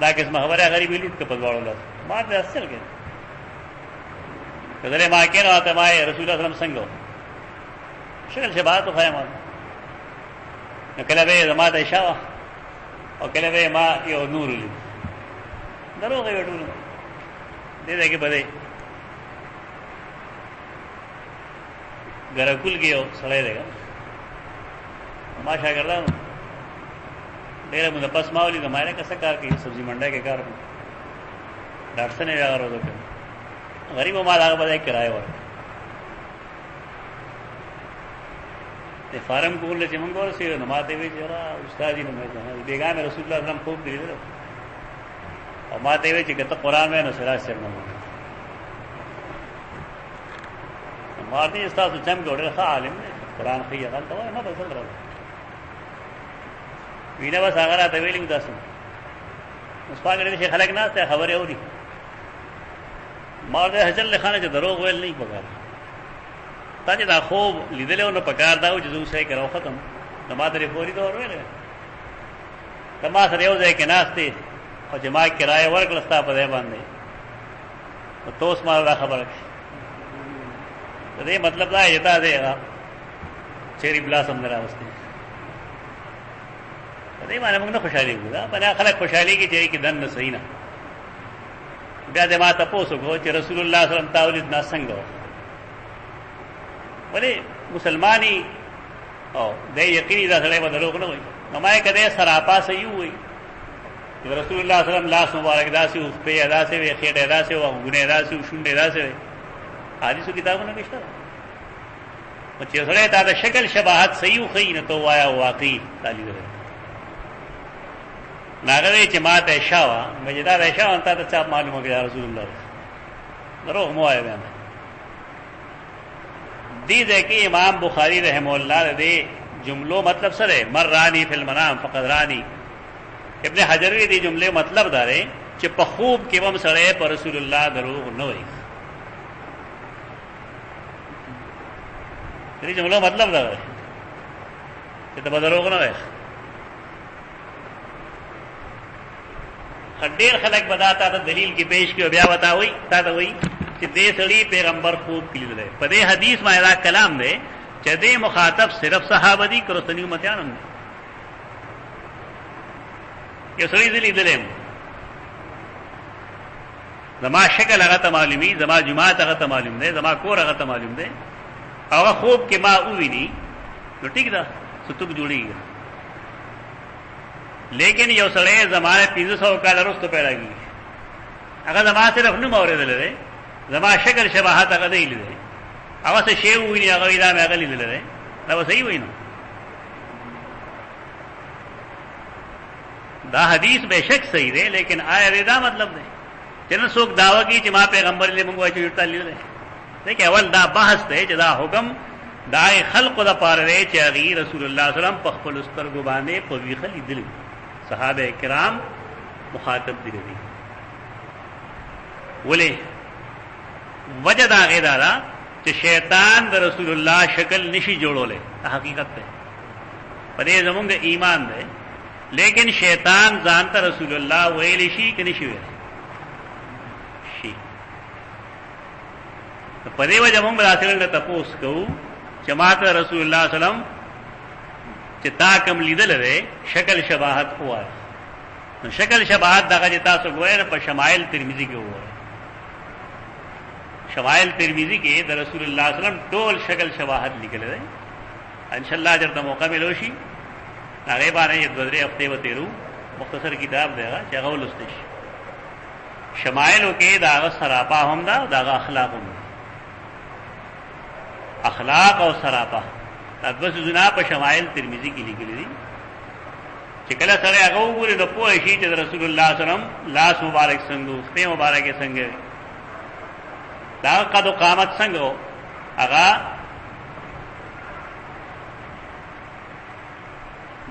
دا قسمه خبره غریبي لوټ په دواړو لاس ما ته اصل کې کله ما کې راته ما رسول الله صلی الله علیه وسلم څنګه شکل شباهت خو ما نو کله به ما ته اشاره او کله به ما یو نور لید دروغ یې وټول دې دې کې بده ګرکول کې یو سړی دی ما شاګردان ډېر موږ پس ماولي د مایره کسه کار کوي سبزی منډه کې کار کوي ډاکټر سره یې راغورو ده غریب ما دا به کرایه ور ته فارم کول چې موږ ورسې نو ماته وی چې را استاد یې نو مې بیګا مې رسول الله صلی الله علیه وسلم خوب دی او ماته وی چې کته قران مې نو سره سره نو ماته استاد څنګه ګوره ښه عالم دی قران خي هغه ته نه بدل راځي وینا بس هغه راته ویلم تاسو اوس پاګړې چې خلک نه ته خبره اوري ما ده حجل خانه چې دروغ ویل نه پکار تا چې دا خوب لیدل نو پکار دا چې زو سې کراو ختم نو ما درې پوری دا ویل کما سره یو ځای کې ناشته او چې ما کرایه ورکړل ستا په ځای باندې او توس ما دا خبره دې مطلب دا یتا دی چیرې بلا سم نه راوستي دې باندې موږ نه خوشالي وکړه په خلک خوشالي کې چې کې دن نه صحیح نه بیا دې ما تاسو کو چې رسول الله صلی الله علیه وسلم تاولید نه څنګه ولې مسلمانی او دې یقیني دا سره به دروغ نه وي نو ما کده سراپا صحیح وي چې رسول الله صلی الله علیه وسلم لاس مبارک داسې او په داسې وي خېټه داسې او غونه داسې او شونډه داسې حدیثو کتابونو کې شته او چې سره دا د شکل شباهت صحیح خو نه تو وایا واقعي تعالی ده ناغوی چې ما ته شاوه مجدار شاوه انت ته چا معلومه کې رسول الله دروغ مو آیا بیان دې ده کې امام بخاری رحم الله دې جملو مطلب سره مرانی فی المنام فقد رانی ابن حجر دې جمله مطلب داره چې په خوب کې هم سره پر رسول الله دروغ نه وایي دې جمله مطلب داره چې ته دروغ نه وایي ډېر خلک بداتا ته دلیل کې پیش کیو بیا وتاوي تا ته وایي چې دې سړي پیغمبر خوب کلیدل دی په دې حدیث ما دا کلام دی چې دې مخاطب صرف صحابه دي کرستنی امتیان هم یو سړي دې لیدلم زما شکل هغه ته معلومي زما جماعت هغه ته معلوم دی زما کور هغه ته معلوم دی هغه خوب کې ما وویني نو ټیک ده ستوب جوړیږي لیکن یو سړی زمانه 500 کال وروسته پیدا کیږي هغه زما صرف نو اوریدل دی زما شکل شباهت هغه دی لیدل هغه څه شی ویني هغه دا مې هغه لیدل دی دا صحیح ویني دا حدیث بهشک صحیح دی لیکن آیا دا مطلب دی چې نو څوک داوا کوي چې ما پیغمبر له موږ واچو یړتا لیدل دی اول دا بحث دی چې دا حکم دا خلق د پاره دی چې هغه رسول الله صلی الله علیه وسلم په خپل سترګو باندې په ویخه لیدل صحابه کرام مخاطب دي ولې وجد هغه دا چې شیطان د رسول الله شکل نشي جوړولې حقیقت ده په دې زمونږ ایمان ده لیکن شیطان ځان ته رسول الله ویل شي کې نشي ویل شي په دې وجه موږ راسل ته تاسو کوو چې ماته رسول الله صلی الله علیه وسلم چې تا کوم لیدل لري شکل شباهت هوا نو شکل شباهت دغه تاسو ګورئ په شمائل ترمذی کې وره شمائل ترمذی کې د رسول الله صلی الله علیه وسلم ټول شکل شباهت لیکل دي ان شاء الله اجر ته موقع ملو شي هغه باندې د درې هفته وتیرو مختصر کتاب دی چې هغه ولستې شي شمائل کې دا سراپا هم دا اخلاق هم اخلاق او سراپا تاسو زنا په شمائل ترمذی کې لیکل دي چې کله سره هغه وګوري د پوه شي چې رسول الله صلی الله علیه وسلم لاس مبارک څنګه په مبارک څنګه دا قد قامت څنګه هغه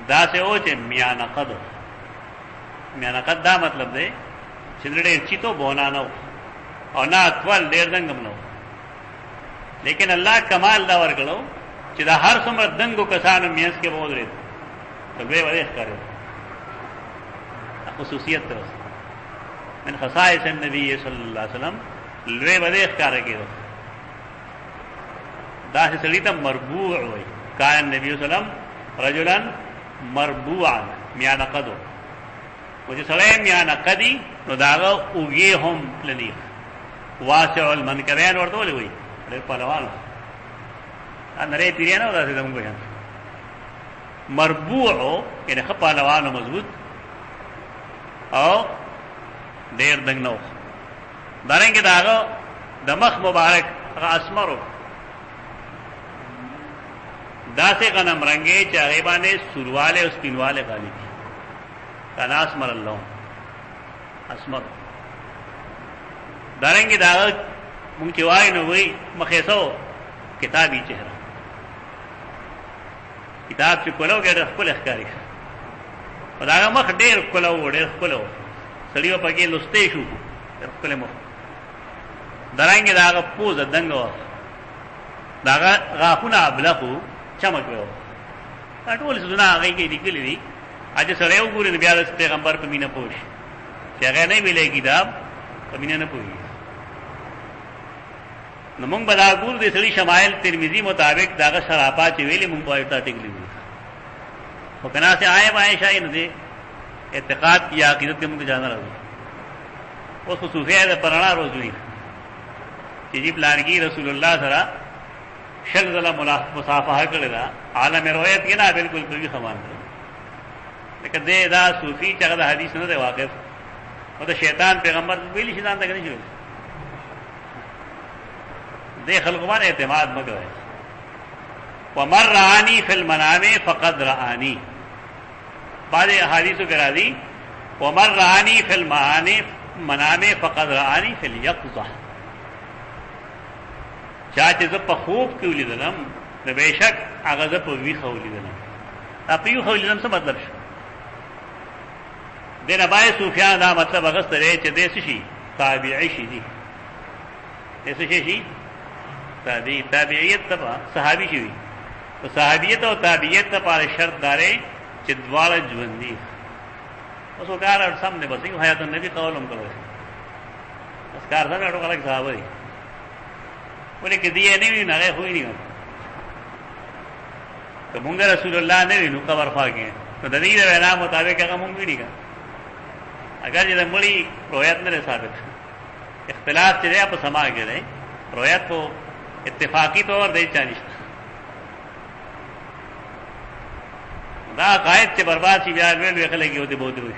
دا څه و چې میانقد دا مطلب دی چې ډېر چیتو بونانو او نه خپل ډېر دنګم نو لیکن الله کمال دا ورکړو چې دا هر څومره دنګو کسانو میاس کې بول لري ته به وایي ښکاري خصوصیت ده من خصائص النبی صلی اللہ علیہ وسلم لوی بده ښکارا کېدو دا چې سړی ته مربوع وي کان نبی صلی الله علیه وسلم رجلا مربوعا میانه قدو و چې سړی میانه قدی نو داغه اوږې هم پلنی واسع المنکبین ورته ولې وي ډېر پهلوان نری پیریان او داسې زموږ بیان مربوع یعنی ښه پهلوان او مضبوط او ډېر دنګ نو دارنګه داغه د مخ مبارک هغه اسمرو داسې غنم رنگې چې هغه باندې سورواله او سپینواله غالي دي کنا اسمر الله اسمر دارنګه داغه مونږ چې وای نو وای مخې سو کتابي چهره کتاب چې کولو کې خپل ښکاری خدای مخ ډېر کولو ډېر کولو سړیو پکې لسته شو خپل مخ درانګه داغه پوز دنګو داغه غافونه ابلغو چمک وو ټول څه نه هغه کې لیکلي دي اځ سړیو ګوري بیا د پیغمبر په مینه پوښ چې هغه نه ویلې کتاب په مینه نه پوي نو موږ بدا ګور دي سړي شمائل ترمذی مطابق داغه شرافات ویلې موږ په اټا ټیک لیدو او کنا سے آئے عائشہ نه دي اعتقاد کی عقیدت کے موږ جانا راځي اوس خصوصیه ده پرانا روزوي چې جی پلانګي رسول الله سره شل زله مصافحه کړل دا عالم روایت کې نه بالکل کوي خمان ده لکه دې دا صوفي چې هغه حدیث نه دی واقف او دا شیطان پیغمبر ویلی شي ځان ته نه شي دې خلق باندې اعتماد مګوي ومر رانی فی المنام فقد رانی بعض احادیث کرا دی ومر رانی فی المنام فقد رانی فی الیقظه چا چې زه په خوب کې ولیدلم نو بهشک هغه زه په ویښه ولیدلم دا په ویښه ولیدلم څه مطلب شو دې نه باید صوفیان دا مطلب اغستره چې دې شي تابعی شي دي دې شي تابعیت تبع صحابي شي تو صحابیت او تابعیت لپاره شرط دارې چې دواړه ژوند دي اوس وکړه سم نه بسې حیات النبی قولم کړو اوس کار څنګه ټول خلک صحابه دي ولې کې دی نه وی نه خو یې نه ته مونږ رسول الله نه وینو خبر فاګه نو د دې وینا مطابق هغه مونږ ویني کا اگر دې مړی روایت نه ثابت اختلاف چې په سما کې دی روایت کو اتفاقی طور دی چانشت دا قائد چې برباد شي بیا ویل خلګي وته بہت وي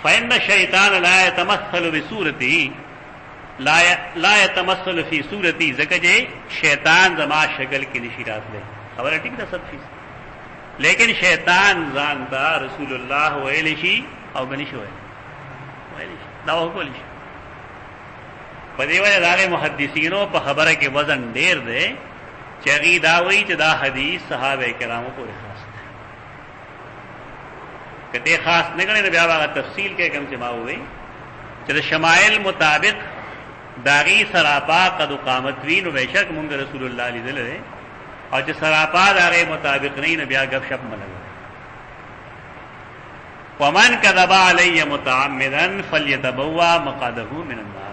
فإن الشیطان لا يتمثل بصورته لا يتمثل في صورتي زکه شیطان زما شکل کې نشي راتله خبره ټیک ده سب چیز لیکن شیطان ځان دا رسول الله ویل شي او بني شو ویل شي دا وکول شي په دې وجه دا محدثینو په خبره کې وزن ډیر دی چې غي دا وایي چې دا حدیث صحابه کرامو پورې خاص ده کته خاص نه غني بیا هغه تفصیل کې کوم چې ما وایي چې د شمائل مطابق داغي سراپا قد قامت وینو بهشک مونږ رسول الله لیدل او چې سراپا داغه مطابق نه بیا غب شپ منل ومن كذب علی متعمدا فليتبوا مقعده من النار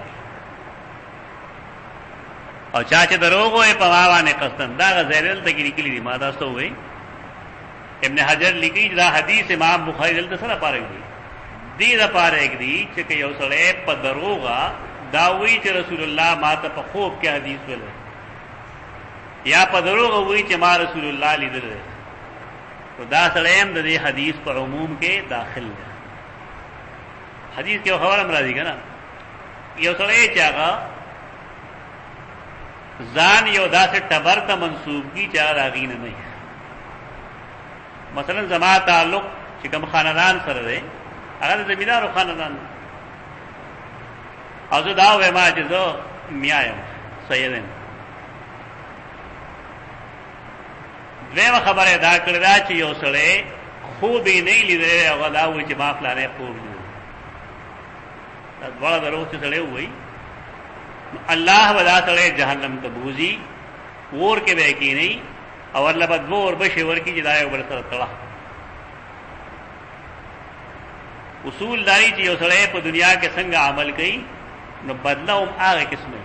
او چا چې دروغ وي په باندې قسم دا غزیرل ته کې لیکلي دي ما تاسو وې ابن حجر لیکي دا حدیث امام بخاری دلته سره پاره دی دې دا پاره دی چې یو سړی په دروغه دا وی چې رسول الله ما ته په خوب کې حدیث ویل یا په دروغه وی چې ما رسول الله لیدل تو دا سړی هم د دې حدیث په عموم کې داخل دی حدیث کې خبر هم راځي کنه یو سړی چې هغه ځان یو داسې ټبر ته منسوب کی چې راغی نه مثلا زما تعلق چې کوم خاندان سره دی هغه د زمیندارو خاندان او زه دا وایم چې زه میایم سیدم دویمه خبره دا کړې ده چې یو سړی خوب یې نه لیدلی هغه دا وایي چې ما فلانی خوب لیدلی دا دواړه دروغ چې سړی وایي الله ودا سړی جهنم ته بوزي ور کې به کې نه او الله بدبو ور بشي ور کې جدای او بل سره تړه اصول داری چې یو سړی په دنیا کې څنګه عمل کوي نو بدله هم هغه قسم دی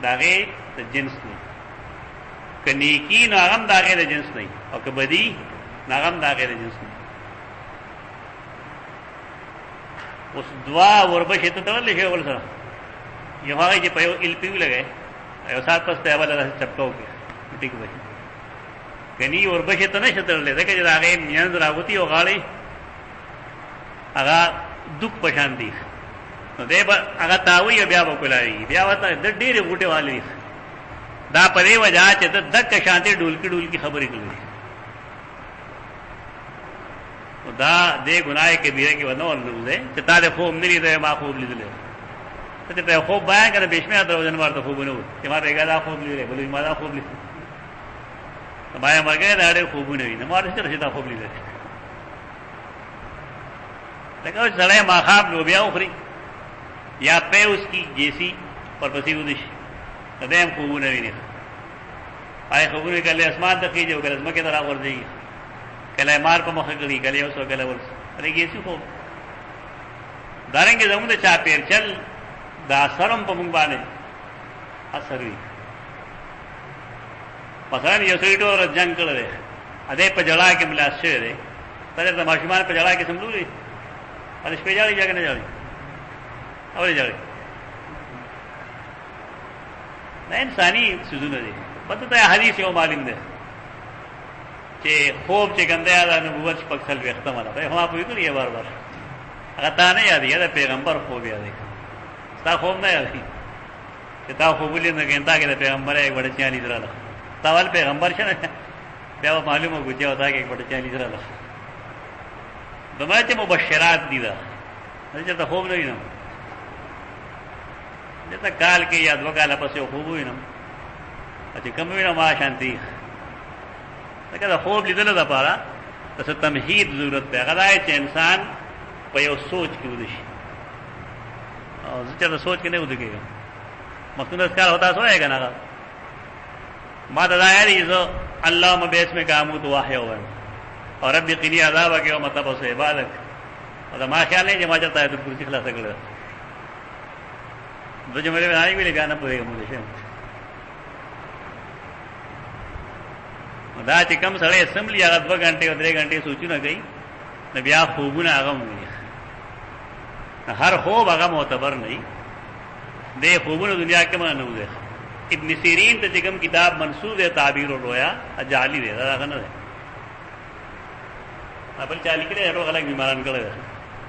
د هغې د جنس نه که نیکي نو هغه هم د هغې د جنس نه او که بدي نو هغه هم د هغې د جنس نه. اوس دوا وربشې ته تړلی شي ول سره یو هغه چې په یو الپي ولګی یو ساعت پس ته بله داسې چپکه وکړي ټیک به شي کني وربشې ته نه شي تړلی ځکه چې د هغې میانځ راغوتي او غاړې هغه دوک په شان دي نو دی به هغه تاوي او بیا به کلاوي بیا ورته د ډېرې غوټې والي دا په دې وجه چې د دکه شانتې ډولکي ډولکي خبرې کوي دا دې ګناه کبیره کې ونه ورنوځي چې تا دې خوب نه لیدلی ما خوب لیدلی ته ته خوب بیان کنه بشمیره دروځن ورته خوبونه و چې ما بیګا دا خوب لیدلی بلې ما دا خوب لیدلی ما یې مرګه دا ډېر خوبونه وي نه ما رسېږي دا خوب لیدلی لکه سړی ماښام لوبیا وخوري یا پی اوس کی جیسی ورپسې ودی شي د دې هم خوبونه ویني آی خوبونه کله اسمان ته خېږي او کله ځمکې ته راغورځي کله مار په مخه کړي کله اوس کله ورس اره کیسې خوب دارنګه زموږ د چا پیر چل دا سرم په مونږ باندې اثر وي مثلا یو سړی ډېر جنگ کړی دی ا دې په جړا کې ملاس شوی دی تر د ماشومان په جړا کې سملوري ا دې شپې جاړي ځای نه جاړي اورې جاړي دا انساني سوزونه دي پته ته حدیث یو معلوم دی چې خوب چې ګنده دا نبوت پکسل وخته مله به هم په دې یو بار هغه تا نه یادې دا پیغمبر خوب یادې تا خوب نه یادې چې تا خوب ولې نه ګنده کې د پیغمبر یې وړ چالي دراله تا ول پیغمبر شنه بیا معلومه وګورئ دا کې وړ چالي دراله دماغ مبشرات دي دا چې ته خوب نه وینم دته کال کې یا دوه کال پسې خوب وینم چې کوم وینم ما شانتي لکه دا خوب لیدل د پاره څه تمهید ضرورت دی هغه چې انسان په یو سوچ کې ودی شي او چې سوچ کې نه ودی کېږي مخنوس کار ہوتا سو ہے کہ نا ما دایا ریزو اللہ مبیس میں کامو تو واحد ہوا اور رب قنی عذاب کے مطلب اس عبادت اور ما خیال نہیں جما چلتا ہے تو کرسی خلا سکڑ دو جو میرے بنائی بھی لے جانا پڑے گا مجھے دا چې کم سړی اسمبلی هغه 2 غنټې او 3 غنټې سوچونه کوي نو بیا خوبونه هغه وي هر خوب هغه معتبر نه دی خوبونه دنیا کې نه وځي ابن سیرین ته کوم کتاب منسوب ہے تعبیر الرؤیا اجالی دی دا نه دی خپل چالي کړي هغه غلط بیماران کړي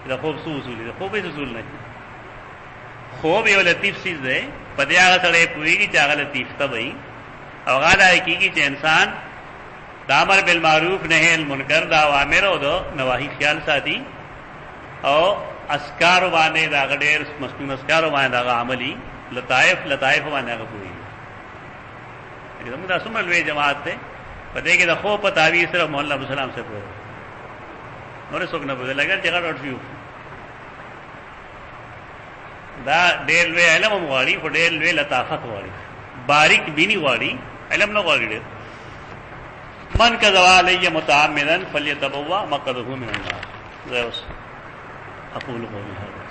دا خوب سو اصول دی خوب یې اصول نه خوب یو لطیف چیز دی په دې هغه سره پوریږي چې هغه لطیف ته وي او هغه حقیقي چې انسان دا امر بالمعروف نهی المنکر دا اوامر او دا نواهی خیال ساتي او اسکار باندې دا غډیر مسنون اسکار باندې دا عملی لطائف باندې هغه کوي دا سمل وی جماعت ته پدې کې د خو په تعویذ سره مولا ابو سلام سے پوره نور څوک نه بده لګل چې غړ شو دا ډېر وی علم غواړي په ډېر وی لطافت غواړي باریک بینی غواړي علم نه غواړي من كذب علي متعمدا فليتبوأ مقعده من النار. أقول قولي هذا.